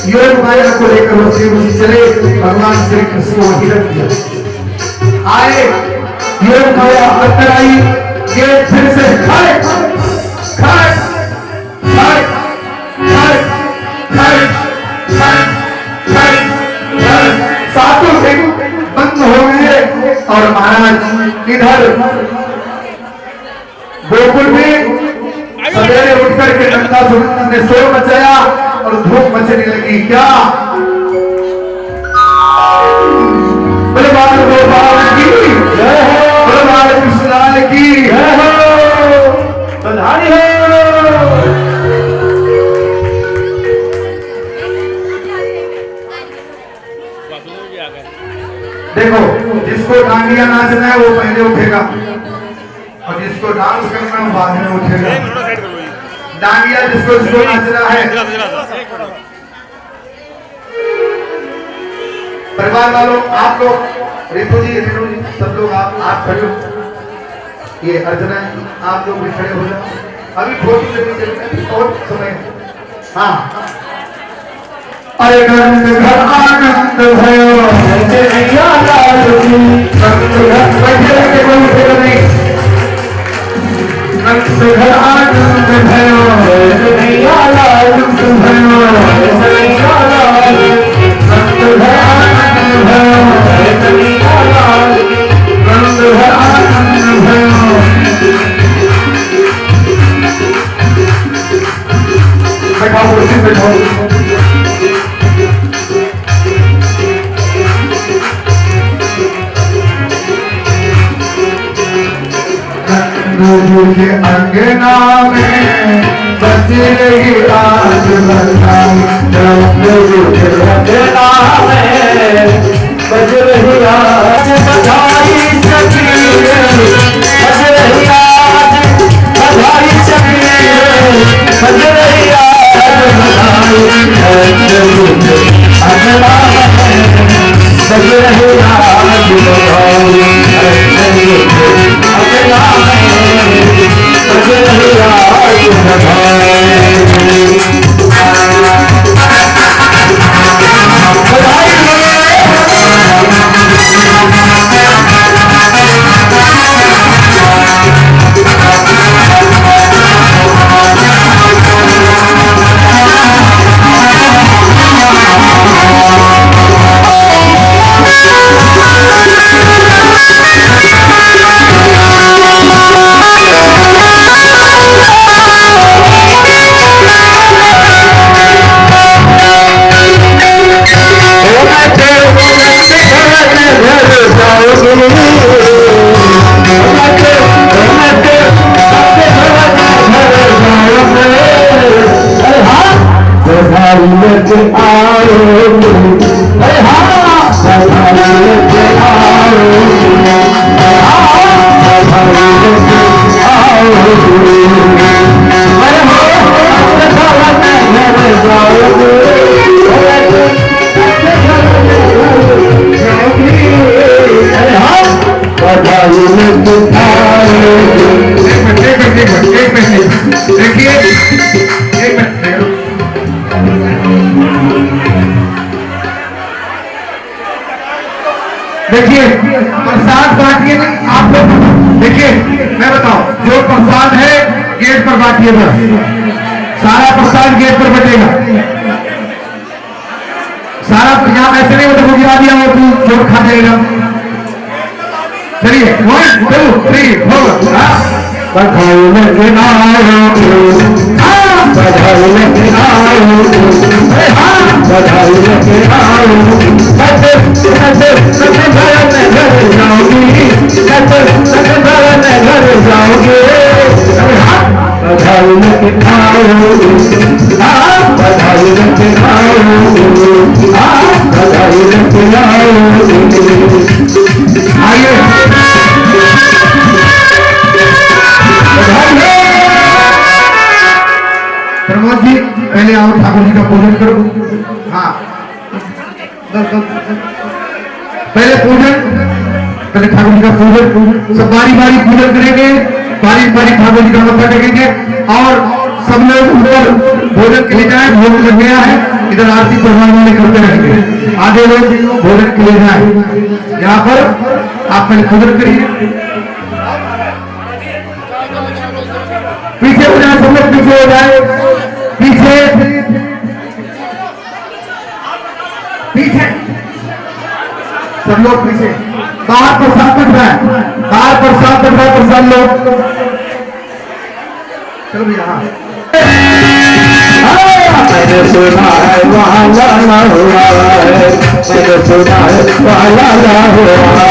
योग माया को लेकर वसुदेव जी चले। भगवान श्री कृष्ण को हिरक दिया, आए योग माया अंदर आई, गेट फिर से खड़े खड़े खड़े खड़े खड़े खड़े खड़े, सातों से बंद हो गए और महाराज इधर गोकुल में सवेरे उठकर के नंदा सुनंदन ने शोर मचाया और धूप मचने लगी। क्या बोले बाल गोपाल की जय हो, बोले बाल कृष्णलाल की जय हो, बधाई हो। देखो, जिसको डांडिया नाचना है वो पहले उठेगा और जिसको डांस करना है बाद में उठेगा। डांडिया जिसको नाचना है, परिवार वालों आप लोग, रितु जी सब लोग आप खड़े हो, ये अर्चना है, आप लोग भी खड़े हो जाओ। अभी फोटो और समय। हाँ, अरे नंद घर आनंद भयो, बैठे कोई नहीं, नंद घर आनंद बैठाओ कुर्सी बैठाओ। के अंगना में बज रही आज बधाई, के अंगना में बज रही आज बधाई सखी, बज रही आज बधाई सखी, बज रही आज बधाई अंगना में बज रही आज बधाई अंगना देखिए प्रसाद बांटिए नहीं आप लोग। देखिए मैं बताऊं, जो प्रसाद है गेट पर बांटिएगा, सारा प्रसाद गेट पर बटेगा। सारा यहाँ ऐसे नहीं मतलब गिरा दिया हो तू चोट खा जाएगा। चलिए 1 2 3 होगा। बधाई लेके आयो, बधाई लेके आयो, बधाई लेके आयो, घर जाओगी, घर जाओगे, बधाई लेके आओ, बधाई लेके आओ, बधाई लेके आओ। आइए प्रमोद जी पहले आओ, ठाकुर जी का पूजन करो। हाँ पहले पूजन, पहले ठाकुर जी का पूजन, सब बारी बारी पूजन करेंगे, बारी बारी ठाकुर जी का मत्था टेकेंगे और सब लोग ऊपर भोजन के लिए जाए। भोजन लग गया है, इधर आरती प्रधान वाले करते रहेंगे, आधे लोग भोजन के लिए जाए। यहाँ पर आप पहले पूजन करिए, पीछे हो जाए, सब लोग पीछे हो जाए, पीछे पीछे सब लोग पीछे। बाहर प्रसाद बट रहा है, बाहर प्रसाद बट रहा है, प्रसाद लोग चलो भैया। मैंने सुना है वाला ना हुआ है, मैंने सुना है वाला ना हुआ है,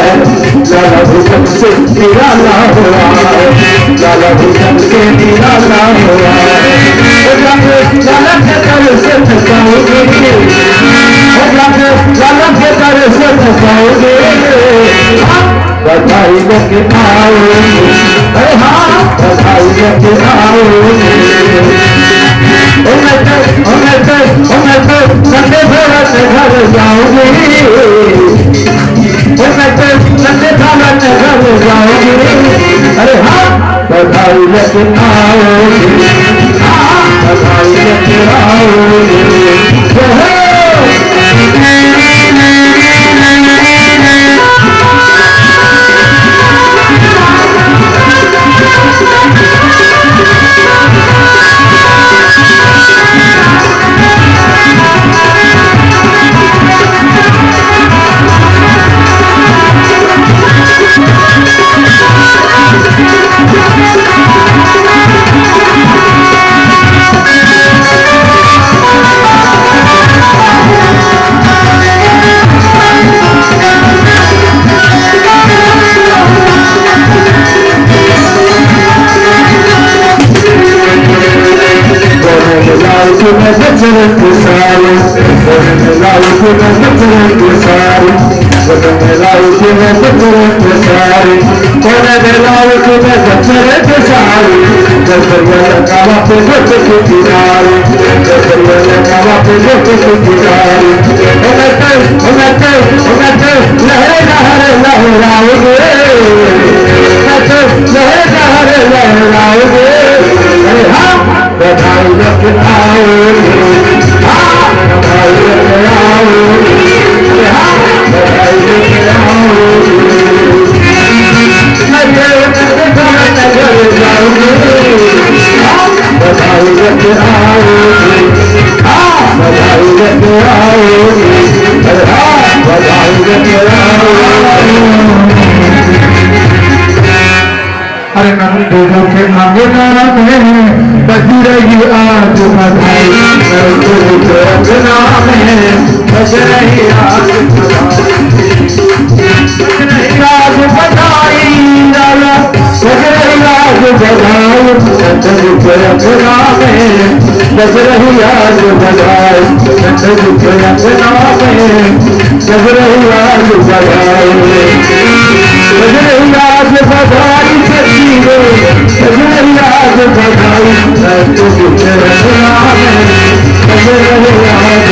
लाला भूषण से निराला हुआ है, लाला भूषण से निराला हुआ है। लाला के कर से थकाओगे, लाला के कर से थकाओगे, बधाई लेके आओ, अरे हाँ बधाई लेके आओ। संडे भरत घर जाओगे, संडे भरत घर जाओगे, अरे हाँ बधाई लेके आओगे, बधाई लेके आओगे। मैं गजर के सारे लाल के मैं गजर के सारे लाल के मैं गजर के सारे लाल के मैं गजर के सारे लगावा पे गज के किनारे लगावा पे गज के किनारे लहरे लहरे लहराओगे लहरे लहराओगे अरे हाँ बधाई लेके आओगे हाँ बधाई लेके आओगे अरे हाँ बधाई लेके आओगे नगर जाओगे हाँ बधाई लेके आओगे हाँ बधाई लेके आओगे अरे हाँ बधाई लेके आओगे अरे नंदों के अंगना में बजी रही आज बधाई नंदों के अंगना में बज रही आज बधाई लाला बज रही आज बधाई नंदों के अंगना में बज रही आज बधाई नंदों के अंगना में बज रही आज बधाई आज बधाई सजीवे आज बधाई तुझे रखना है आज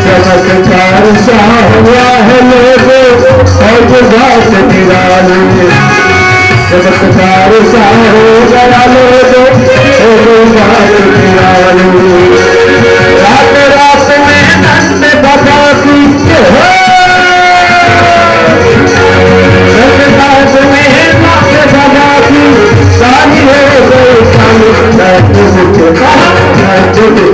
चमत्कार सा हुआ है लोगों और घाट निराले चमत्कार सा हो गया लोगों और घाट निराले रात रात में नंद बाबा की नंद रात में नंद बाबा की सारी हो गई काली मैं तुझे कहा मैं तुझे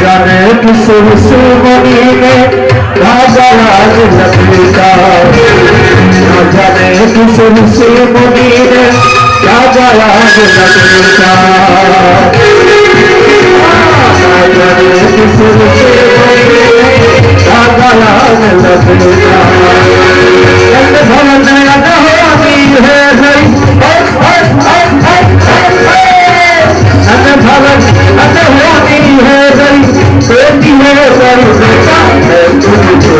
किसी मनी में राजा राज लपेटा न जाने किसी मनी में राजा राज लपेटा न जाने किसी मनी में राजा राज लपेटा भवन अगवानी है भवन अगवानी है बेटी है बेटा है तुझे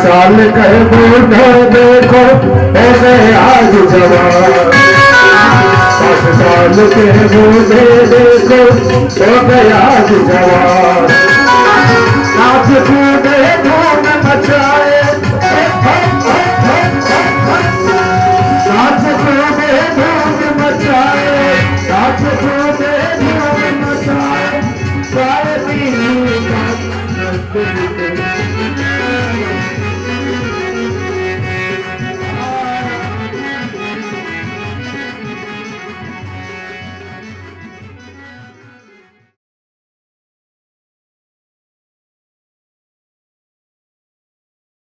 साल कर बूढ़ो देखो ऐसे आज जवान 7 साल के बूढ़े देखो ऐसे आज जवान